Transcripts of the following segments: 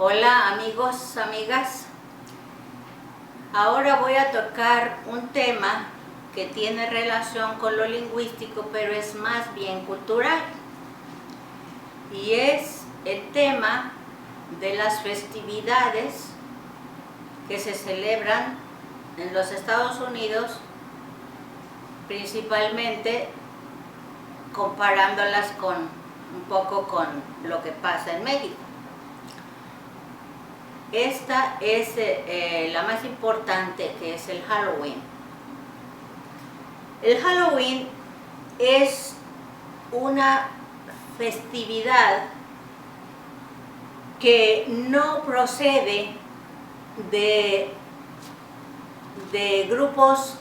Hola amigos, amigas. Ahora voy a tocar un tema que tiene relación con lo lingüístico, pero es más bien cultural. Y es el tema de las festividades que se celebran en los Estados Unidos, principalmente comparándolas un poco con lo que pasa en México. Esta es la más importante, que es el Halloween. El Halloween es una festividad que no procede de grupos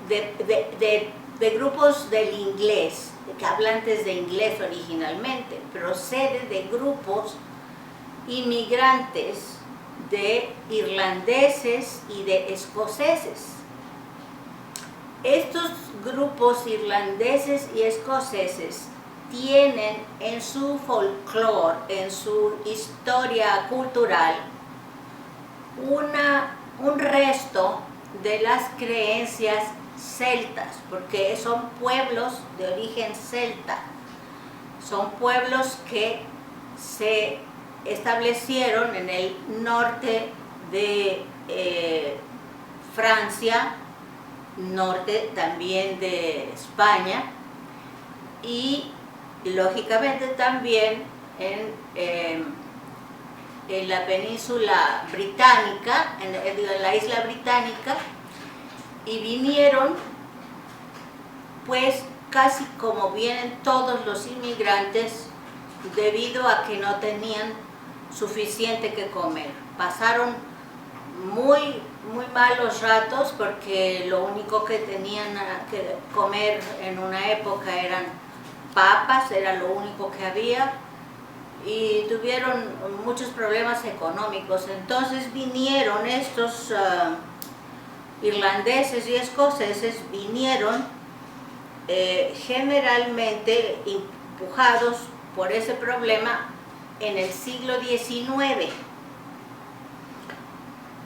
de grupos del inglés, hablantes de inglés originalmente, procede de grupos inmigrantes de irlandeses y de escoceses. Estos grupos irlandeses y escoceses tienen en su folclore, en su historia cultural, un resto de las creencias celtas, porque son pueblos de origen celta, son pueblos que se establecieron en el norte de Francia, norte también de España y lógicamente también en la península británica, en la isla británica, y vinieron pues casi como vienen todos los inmigrantes debido a que no tenían suficiente que comer. Pasaron muy malos ratos porque lo único que tenían que comer en una época eran papas, era lo único que había, y tuvieron muchos problemas económicos. Entonces vinieron estos irlandeses y escoceses, vinieron generalmente empujados por ese problema en el siglo XIX.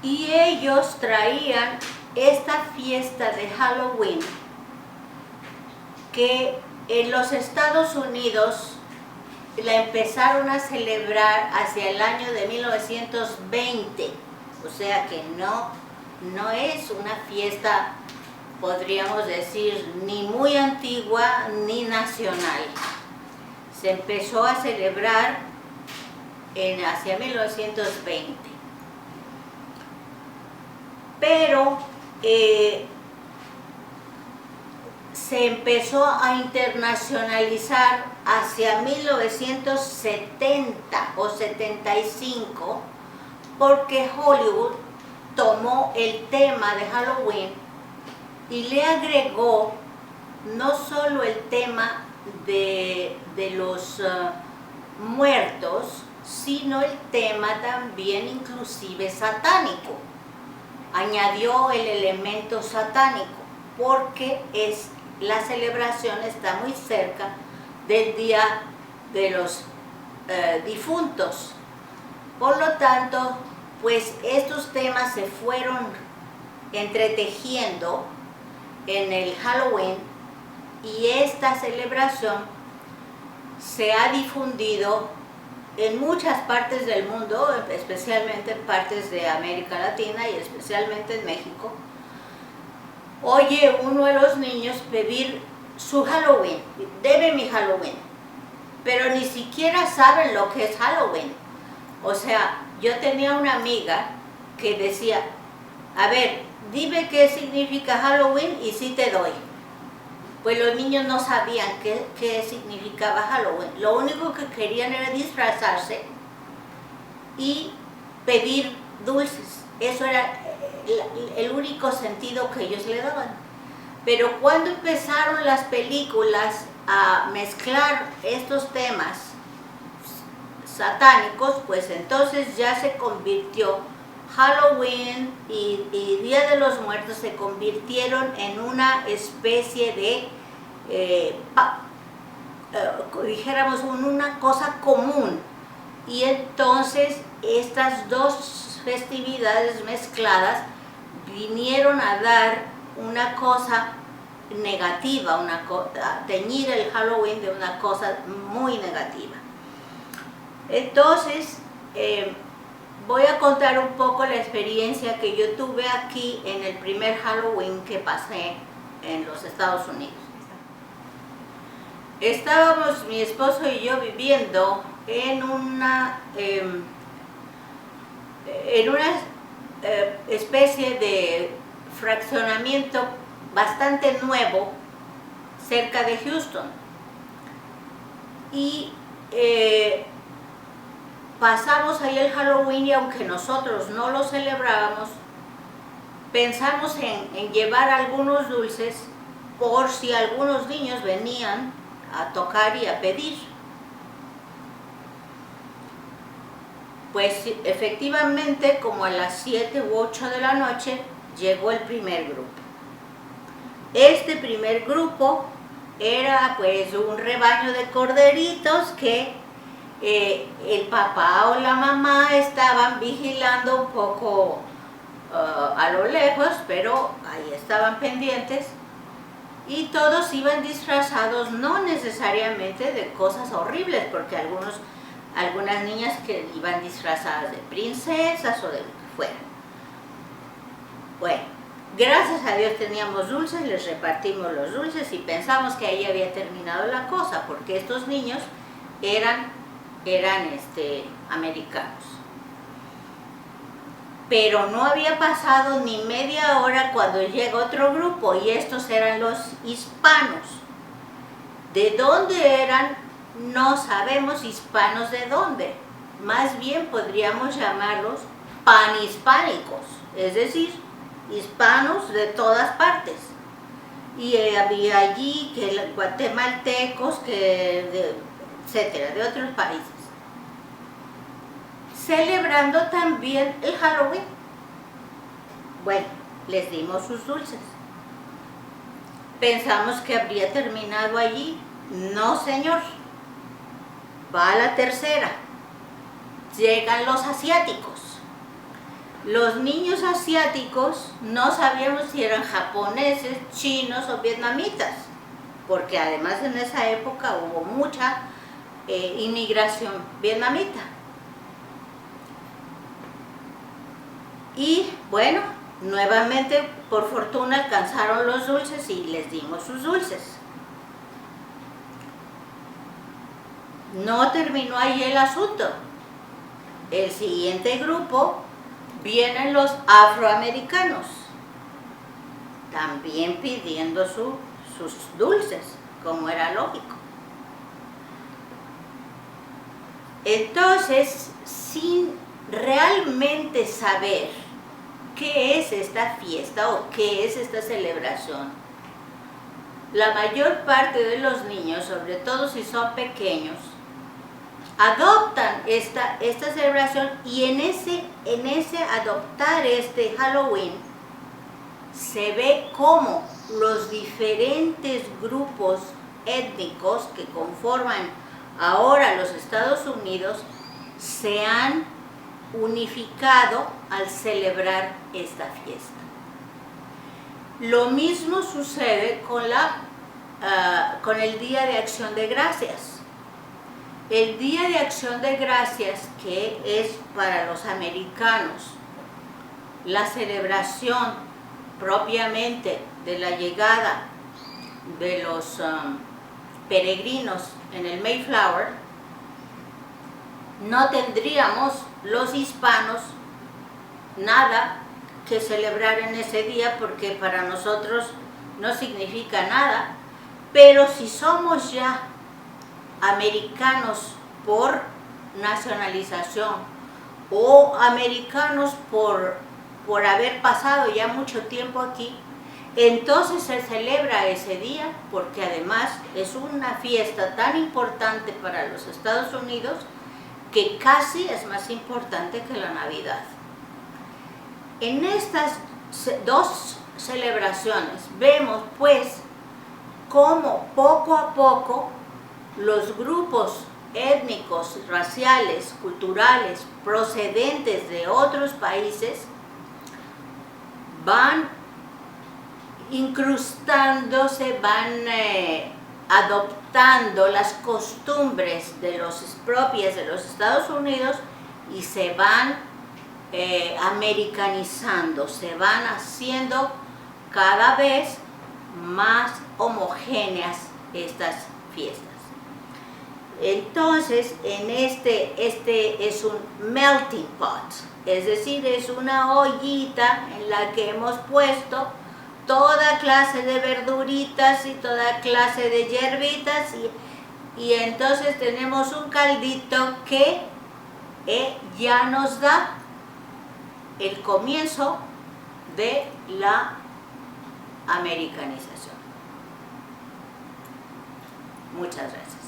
Y ellos traían esta fiesta de Halloween que en los Estados Unidos la empezaron a celebrar hacia el año de 1920. O sea que no es una fiesta, podríamos decir, ni muy antigua ni nacional. Se empezó a celebrar hacia 1920. Pero se empezó a internacionalizar hacia 1970 o 75, porque Hollywood tomó el tema de Halloween y le agregó no solo el tema de los muertos, sino el tema también inclusive satánico. Añadió el elemento satánico porque la celebración está muy cerca del Día de los Difuntos. Por lo tanto, pues estos temas se fueron entretejiendo en el Halloween y esta celebración se ha difundido en muchas partes del mundo, especialmente en partes de América Latina y especialmente en México. Oye uno de los niños pedir su Halloween, debe mi Halloween, pero ni siquiera saben lo que es Halloween. O sea, yo tenía una amiga que decía, a ver, dime qué significa Halloween y sí te doy. Pues los niños no sabían qué significaba Halloween. Lo único que querían era disfrazarse y pedir dulces. Eso era el único sentido que ellos le daban. Pero cuando empezaron las películas a mezclar estos temas satánicos, pues entonces ya se convirtió Halloween y Día de los Muertos, se convirtieron en una especie de dijéramos una cosa común y entonces estas dos festividades mezcladas vinieron a dar una cosa negativa, a teñir el Halloween de una cosa muy negativa. Entonces, voy a contar un poco la experiencia que yo tuve aquí en el primer Halloween que pasé en los Estados Unidos. Estábamos mi esposo y yo viviendo en una especie de fraccionamiento bastante nuevo cerca de Houston, y pasamos ahí el Halloween, y aunque nosotros no lo celebrábamos, pensamos en llevar algunos dulces por si algunos niños venían a tocar y a pedir. Pues efectivamente, como a las 7 u 8 de la noche, llegó el primer grupo. Este primer grupo era pues un rebaño de corderitos que el papá o la mamá estaban vigilando un poco a lo lejos, pero ahí estaban pendientes, y todos iban disfrazados, no necesariamente de cosas horribles, porque algunas niñas que iban disfrazadas de princesas o de lo que fuera. Bueno, gracias a Dios teníamos dulces, les repartimos los dulces y pensamos que ahí había terminado la cosa, porque estos niños eran americanos. Pero no había pasado ni media hora cuando llega otro grupo, y estos eran los hispanos. ¿De dónde eran? No sabemos hispanos de dónde. Más bien podríamos llamarlos panhispánicos, es decir, hispanos de todas partes. Y había allí que guatemaltecos, etcétera, de otros países, celebrando también el Halloween. Bueno, les dimos sus dulces. Pensamos que habría terminado allí. No, señor. Va a la tercera. Llegan los asiáticos. Los niños asiáticos no sabíamos si eran japoneses, chinos o vietnamitas, porque además en esa época hubo mucha inmigración vietnamita. Y bueno, nuevamente por fortuna alcanzaron los dulces y les dimos sus dulces. No terminó ahí el asunto. El siguiente grupo vienen los afroamericanos, también pidiendo sus dulces, como era lógico. Entonces, sin realmente saber qué es esta fiesta o qué es esta celebración, la mayor parte de los niños, sobre todo si son pequeños, adoptan esta celebración, y en ese adoptar este Halloween se ve cómo los diferentes grupos étnicos que conforman ahora los Estados Unidos se han unificado al celebrar esta fiesta. Lo mismo sucede con el Día de Acción de Gracias. El Día de Acción de Gracias, que es para los americanos la celebración propiamente de la llegada de los peregrinos en el Mayflower, no tendríamos los hispanos nada que celebrar en ese día, porque para nosotros no significa nada. Pero si somos ya americanos por nacionalización o americanos por haber pasado ya mucho tiempo aquí, entonces se celebra ese día, porque además es una fiesta tan importante para los Estados Unidos que casi es más importante que la Navidad. En estas dos celebraciones vemos pues cómo poco a poco los grupos étnicos, raciales, culturales, procedentes de otros países, van incrustándose, van adoptando las costumbres propias de los Estados Unidos y se van americanizando, se van haciendo cada vez más homogéneas estas fiestas. Entonces, este es un melting pot, es decir, es una ollita en la que hemos puesto toda clase de verduritas y toda clase de hierbitas y entonces tenemos un caldito que ya nos da el comienzo de la americanización. Muchas gracias.